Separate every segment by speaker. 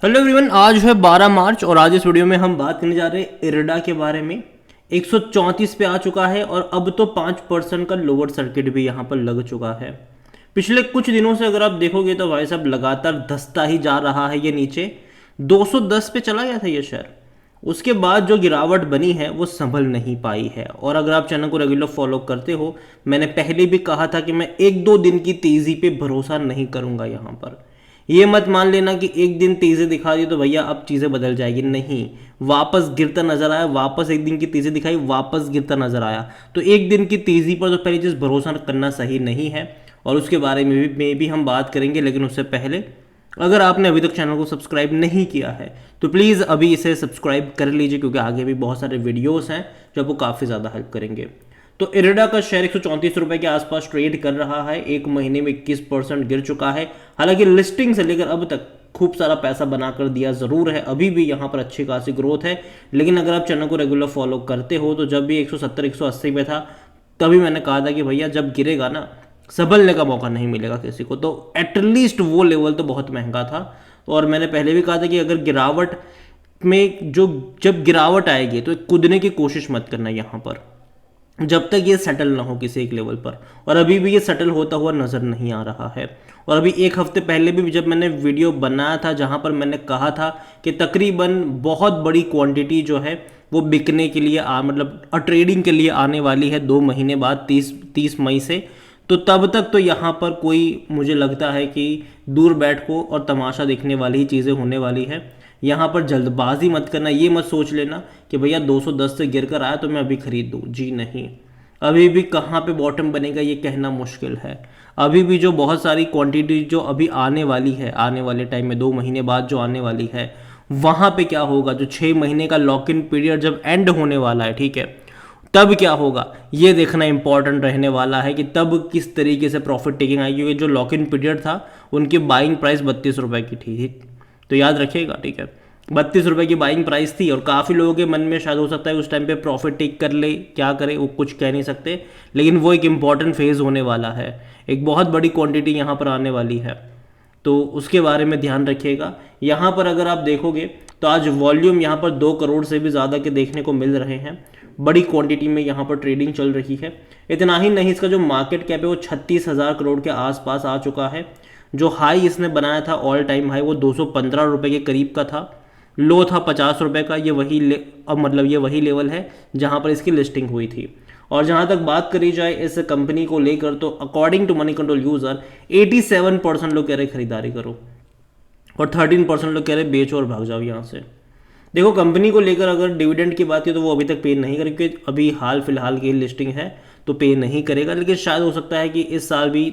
Speaker 1: Hello everyone, आज है 12 मार्च और आज इस वीडियो में हम बात करने जा रहे हैं इरडा के बारे में। 134 पे आ चुका है और अब तो 5% का लोअर सर्किट भी यहाँ पर लग चुका है। पिछले कुछ दिनों से अगर आप देखोगे तो भाई साहब लगातार धंसता ही जा रहा है ये नीचे। 210 पे चला गया था ये शेयर, उसके बाद जो गिरावट बनी है वो संभल नहीं पाई है। और अगर आप चैनल को रेगुलर फॉलो करते हो, मैंने पहले भी कहा था कि मैं एक दो दिन की तेज़ी पे भरोसा नहीं करूँगा। यहाँ पर ये मत मान लेना कि एक दिन तेज़ी दिखा दी तो भैया अब चीज़ें बदल जाएगी, नहीं। वापस गिरता नजर आया, वापस एक दिन की तेज़ी दिखाई, वापस गिरता नजर आया, तो एक दिन की तेज़ी पर तो पहली चीज़ भरोसा करना सही नहीं है और उसके बारे में भी हम बात करेंगे। लेकिन उससे पहले अगर आपने अभी तक चैनल को सब्सक्राइब नहीं किया है तो प्लीज़ अभी इसे सब्सक्राइब कर लीजिए, क्योंकि आगे भी बहुत सारे वीडियोस हैं जो आपको काफ़ी ज़्यादा हेल्प करेंगे। तो इरडा का शेयर 134 रुपए के आसपास ट्रेड कर रहा है, एक महीने में 21% गिर चुका है। हालांकि लिस्टिंग से लेकर अब तक खूब सारा पैसा बनाकर दिया ज़रूर है, अभी भी यहाँ पर अच्छी खासी ग्रोथ है। लेकिन अगर आप चैनल को रेगुलर फॉलो करते हो तो जब भी 170 180 पे था तभी मैंने कहा था कि भैया जब गिरेगा ना, संभलने का मौका नहीं मिलेगा किसी को, तो एटलीस्ट वो लेवल तो बहुत महंगा था। और मैंने पहले भी कहा था कि अगर गिरावट में जब गिरावट आएगी तो कूदने की कोशिश मत करना यहाँ पर, जब तक ये सेटल ना हो किसी एक लेवल पर। और अभी भी ये सेटल होता हुआ नज़र नहीं आ रहा है। और अभी एक हफ्ते पहले भी जब मैंने वीडियो बनाया था जहाँ पर मैंने कहा था कि तकरीबन बहुत बड़ी क्वांटिटी जो है वो बिकने के लिए मतलब ट्रेडिंग के लिए आने वाली है 2 महीने बाद, 30 मई से। तो तब तक तो यहाँ पर कोई, मुझे लगता है कि दूर बैठको और तमाशा देखने वाली ही चीज़ें होने वाली है। यहाँ पर जल्दबाजी मत करना, ये मत सोच लेना कि भैया 210 से गिर कर आया तो मैं अभी खरीद दूँ, जी नहीं। अभी भी कहाँ पे बॉटम बनेगा ये कहना मुश्किल है। अभी भी जो बहुत सारी क्वांटिटी जो अभी आने वाली है, आने वाले टाइम में 2 महीने बाद जो आने वाली है, वहाँ पे क्या होगा, जो 6 महीने का लॉक इन पीरियड जब एंड होने वाला है, ठीक है, तब क्या होगा ये देखना इंपॉर्टेंट रहने वाला है कि तब किस तरीके से प्रॉफिट टेकिंग आएगी। क्योंकि जो लॉक इन पीरियड था उनकी बाइंग प्राइस 32 रुपए की थी, तो याद रखिएगा, ठीक है। 32 रुपए की बाइंग प्राइस थी और काफ़ी लोगों के मन में शायद हो सकता है उस टाइम पे प्रॉफिट टेक कर ले, क्या करे वो कुछ कह नहीं सकते। लेकिन वो एक इंपॉर्टेंट फेज़ होने वाला है, एक बहुत बड़ी क्वांटिटी यहाँ पर आने वाली है, तो उसके बारे में ध्यान रखिएगा। यहाँ पर अगर आप देखोगे तो आज वॉल्यूम यहाँ पर 2 करोड़ से भी ज़्यादा के देखने को मिल रहे हैं, बड़ी क्वांटिटी में यहाँ पर ट्रेडिंग चल रही है। इतना ही नहीं, इसका जो मार्केट कैप है वो 36,000 करोड़ के आसपास आ चुका है। जो हाई इसने बनाया था, ऑल टाइम हाई, वो 215 रुपये के करीब का था। लो था 50 रुपये का। अब मतलब ये वही लेवल है जहाँ पर इसकी लिस्टिंग हुई थी। और जहाँ तक बात करी जाए इस कंपनी को लेकर तो according to Moneycontrol user 87% लोग कह रहे खरीदारी करो और 13% लोग कह रहे बेचो और भाग जाओ यहाँ से। देखो, कंपनी को लेकर अगर डिविडेंड की बात की तो वो अभी तक पे नहीं करेगी, क्योंकि अभी हाल फिलहाल की लिस्टिंग है तो पे नहीं करेगा। लेकिन शायद हो सकता है कि इस साल भी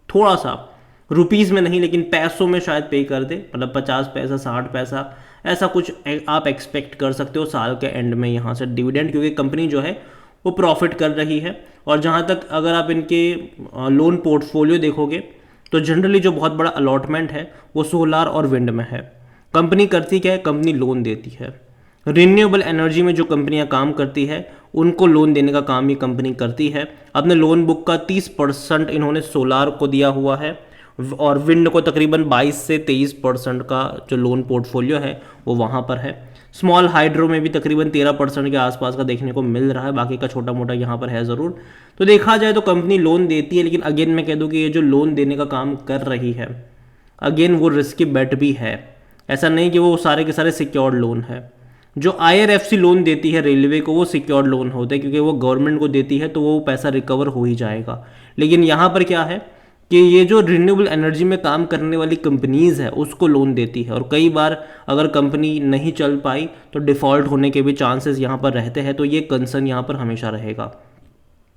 Speaker 1: थोड़ा सा, रुपीज़ में नहीं लेकिन पैसों में शायद पे कर दे, मतलब 50 पैसा 60 पैसा ऐसा कुछ आप एक्सपेक्ट कर सकते हो साल के एंड में यहाँ से डिविडेंड, क्योंकि कंपनी जो है वो प्रॉफिट कर रही है। और जहाँ तक अगर आप इनके लोन पोर्टफोलियो देखोगे तो जनरली जो बहुत बड़ा अलॉटमेंट है वो सोलार और विंड में है। कंपनी करती क्या है, कंपनी लोन देती है। रिन्यूएबल एनर्जी में जो कंपनियां काम करती है उनको लोन देने का काम ये कंपनी करती है। अपने लोन बुक का 30% इन्होंने सोलार को दिया हुआ है और विंड को तकरीबन 22 से 23% का जो लोन पोर्टफोलियो है वो वहाँ पर है। स्मॉल हाइड्रो में भी तकरीबन 13% के आसपास का देखने को मिल रहा है, बाकी का छोटा मोटा यहाँ पर है ज़रूर। तो देखा जाए तो कंपनी लोन देती है, लेकिन अगेन मैं कह दूँ कि ये जो लोन देने का काम कर रही है, अगेन वो रिस्की बेट भी है। ऐसा नहीं कि वो सारे के सारे सिक्योर्ड लोन है। जो IRFC लोन देती है रेलवे को वो सिक्योर्ड लोन होते हैं, क्योंकि वो गवर्नमेंट को देती है तो वो पैसा रिकवर हो ही जाएगा। लेकिन यहाँ पर क्या है कि ये जो रिन्यूएबल एनर्जी में काम करने वाली कंपनीज़ है उसको लोन देती है, और कई बार अगर कंपनी नहीं चल पाई तो डिफ़ॉल्ट होने के भी चांसेस यहाँ पर रहते हैं। तो ये कंसर्न यहाँ पर हमेशा रहेगा,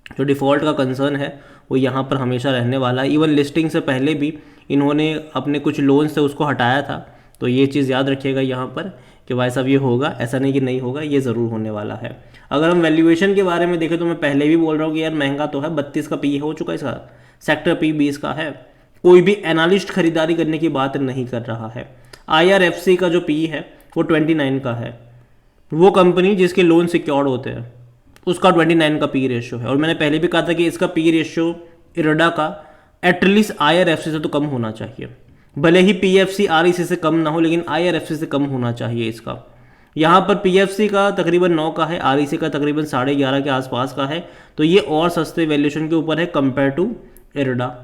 Speaker 1: जो डिफ़ॉल्ट का कंसर्न है वो यहाँ पर हमेशा रहने वाला है। इवन लिस्टिंग से पहले भी इन्होंने अपने कुछ लोन से उसको हटाया था, तो ये चीज़ याद रखिएगा यहाँ पर कि भाई साहब ये होगा, ऐसा नहीं कि नहीं होगा, ये ज़रूर होने वाला है। अगर हम वैल्यूएशन के बारे में देखें तो मैं पहले भी बोल रहा हूँ कि यार महंगा तो है, 32 का पी हो चुका है इसका, सेक्टर पी 20 का है। कोई भी एनालिस्ट खरीदारी करने की बात नहीं कर रहा है। IRFC का जो पी है वो 29 का है। वो कंपनी जिसके लोन सिक्योर्ड होते हैं उसका 29 का पी रेशियो है। और मैंने पहले भी कहा था कि इसका पी रेशियो इरडा का एटलीस्ट IRFC से तो कम होना चाहिए। भले ही पीएफसी आरईसी से कम ना हो, लेकिन आईआरएफसी से कम होना चाहिए इसका। यहाँ पर पीएफसी का तकरीबन 9 का है, आरईसी का तकरीबन 11.5 के आसपास का है, तो ये और सस्ते वैल्यूएशन के ऊपर है कंपेयर टू इरडा।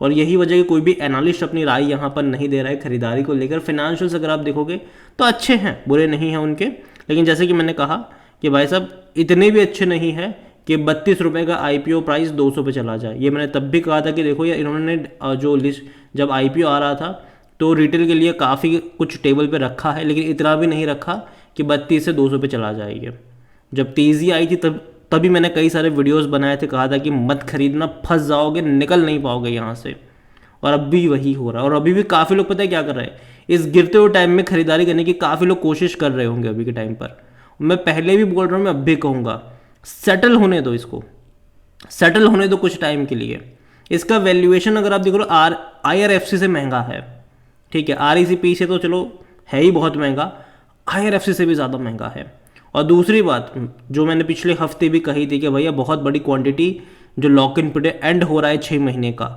Speaker 1: और यही वजह कि कोई भी एनालिस्ट अपनी राय यहाँ पर नहीं दे रहा है खरीदारी को लेकर। फाइनेंशियल्स अगर आप देखोगे तो अच्छे हैं, बुरे नहीं हैं उनके, लेकिन जैसे कि मैंने कहा कि भाई साहब इतने भी अच्छे नहीं है कि 32 रुपये का आईपीओ प्राइस 200 पे चला जाए। ये मैंने तब भी कहा था कि देखो यार, इन्होंने जो लिस्ट जब आईपीओ आ रहा था तो रिटेल के लिए काफ़ी कुछ टेबल पे रखा है, लेकिन इतना भी नहीं रखा कि 32 से 200 पे चला जाएगी। जब तेज़ी आई थी तभी मैंने कई सारे वीडियोस बनाए थे, कहा था कि मत खरीदना, फंस जाओगे, निकल नहीं पाओगे यहाँ से। और अब भी वही हो रहा है। और अभी भी काफ़ी लोग पता है क्या कर रहे हैं, इस गिरते हुए टाइम में खरीदारी करने की काफ़ी लोग कोशिश कर रहे होंगे अभी के टाइम पर। मैं पहले भी बोल रहा हूँ, मैं अब भी कहूँगा, सेटल होने दो इसको, सेटल होने दो कुछ टाइम के लिए। इसका वैल्यूएशन अगर आप देखो तो आईआरएफसी से महंगा है, ठीक है, आरईसीपी से तो चलो है ही बहुत महंगा, आईआरएफसी से भी ज़्यादा महंगा है। और दूसरी बात जो मैंने पिछले हफ्ते भी कही थी कि भैया बहुत बड़ी क्वांटिटी जो लॉक इन पीरियड एंड हो रहा है 6 महीने का,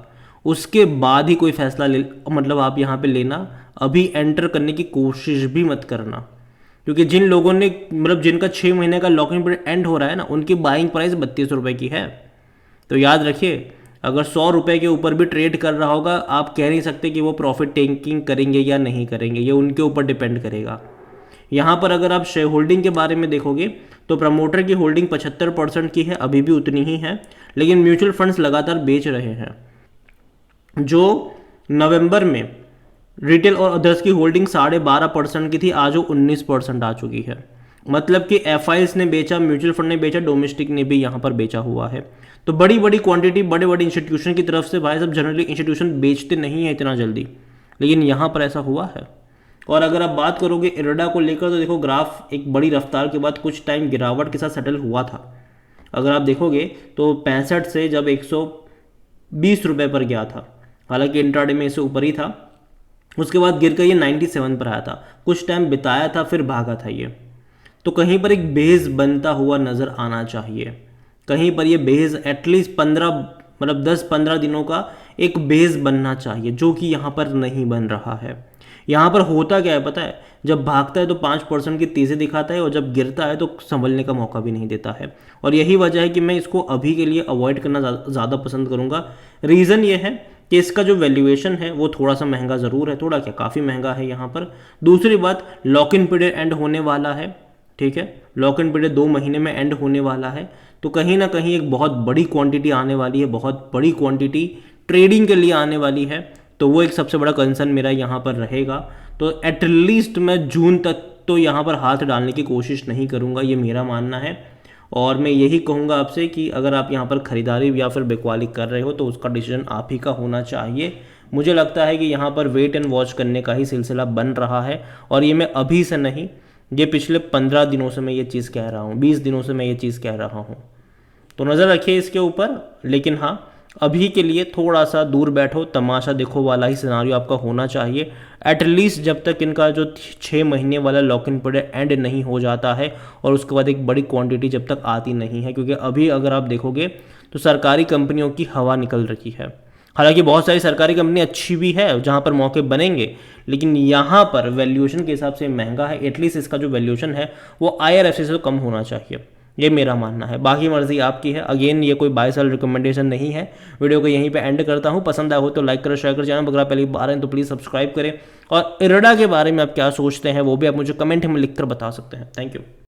Speaker 1: उसके बाद ही कोई फैसला ले, मतलब आप यहाँ पे लेना, अभी एंटर करने की कोशिश भी मत करना। क्योंकि जिन लोगों ने मतलब जिनका 6 महीने का लॉक इन पीरियड एंड हो रहा है ना, उनकी बाइंग प्राइस 32 रुपये की है। तो याद रखिए, अगर 100 रुपये के ऊपर भी ट्रेड कर रहा होगा, आप कह नहीं सकते कि वो प्रॉफिट टेकिंग करेंगे या नहीं करेंगे, ये उनके ऊपर डिपेंड करेगा। यहाँ पर अगर आप शेयर होल्डिंग के बारे में देखोगे तो प्रमोटर की होल्डिंग 75% की है, अभी भी उतनी ही है, लेकिन म्यूचुअल फंड्स लगातार बेच रहे हैं। जो नवंबर में रिटेल और अदर्स की होल्डिंग 12.5% की थी, आज वो 19% आ चुकी है। मतलब कि एफआईएस ने बेचा, म्यूचुअल फंड ने बेचा, डोमेस्टिक ने भी यहाँ पर बेचा हुआ है। तो बड़ी बड़ी क्वांटिटी बड़े बड़े इंस्टीट्यूशन की तरफ से, भाई साहब जनरली इंस्टीट्यूशन बेचते नहीं है इतना जल्दी, लेकिन यहाँ पर ऐसा हुआ है। और अगर आप बात करोगे इरडा को लेकर तो देखो ग्राफ एक बड़ी रफ्तार के बाद कुछ टाइम गिरावट के साथ सेटल हुआ था। अगर आप देखोगे तो 65 से जब 120 रुपये पर गया था, हालांकि इंट्राडे में इससे ऊपर ही था, उसके बाद गिर कर ये 97 पर आया था, कुछ टाइम बिताया था, फिर भागा था ये। तो कहीं पर एक बेस बनता हुआ नज़र आना चाहिए, कहीं पर ये बेस एटलीस्ट 10-15 दिनों का एक बेस बनना चाहिए, जो कि यहाँ पर नहीं बन रहा है। यहाँ पर होता क्या है पता है, जब भागता है तो 5% की तेज़ी दिखाता है, और जब गिरता है तो संभलने का मौका भी नहीं देता है। और यही वजह है कि मैं इसको अभी के लिए अवॉइड करना ज़्यादा पसंद करूँगा। रीज़न ये है कि इसका जो वैल्यूएशन है वो थोड़ा सा महंगा ज़रूर है, थोड़ा क्या काफ़ी महंगा है यहाँ पर। दूसरी बात, लॉक इन पीरियड एंड होने वाला है, ठीक है, लॉक इन पीरियड 2 महीने में एंड होने वाला है, तो कहीं ना कहीं एक बहुत बड़ी क्वांटिटी आने वाली है, बहुत बड़ी क्वांटिटी ट्रेडिंग के लिए आने वाली है। तो वो एक सबसे बड़ा कंसर्न मेरा यहाँ पर रहेगा। तो एटलीस्ट मैं जून तक तो यहाँ पर हाथ डालने की कोशिश नहीं करूँगा, ये मेरा मानना है। और मैं यही कहूँगा आपसे कि अगर आप यहाँ पर ख़रीदारी या फिर बिकवाली कर रहे हो तो उसका डिसीजन आप ही का होना चाहिए। मुझे लगता है कि यहाँ पर वेट एंड वॉच करने का ही सिलसिला बन रहा है, और ये मैं अभी से नहीं, ये पिछले 15 दिनों से मैं ये चीज़ कह रहा हूँ, 20 दिनों से मैं ये चीज़ कह रहा हूँ। तो नज़र रखिए इसके ऊपर, लेकिन हाँ अभी के लिए थोड़ा सा दूर बैठो, तमाशा देखो वाला ही सिनारियो आपका होना चाहिए, एटलीस्ट जब तक इनका जो 6 महीने वाला लॉक इन पीरियड एंड नहीं हो जाता है, और उसके बाद एक बड़ी क्वांटिटी जब तक आती नहीं है। क्योंकि अभी अगर आप देखोगे तो सरकारी कंपनियों की हवा निकल रही है। हालांकि बहुत सारी सरकारी कंपनी अच्छी भी है जहाँ पर मौके बनेंगे, लेकिन यहाँ पर वैल्यूएशन के हिसाब से महंगा है। एटलीस्ट इसका जो वैल्यूएशन है वो आईआरएफसी से तो कम होना चाहिए, ये मेरा मानना है। बाकी मर्जी आपकी है। अगेन ये कोई बाय सेल रिकमेंडेशन नहीं है। वीडियो को यहीं पे एंड करता हूँ। पसंद आया हो तो लाइक करो, शेयर करो। चैनल पर अगर आप पहली बार हैं तो प्लीज़ सब्सक्राइब करें। और इरडा के बारे में आप क्या सोचते हैं वो भी आप मुझे कमेंट में लिखकर बता सकते हैं। Thank you.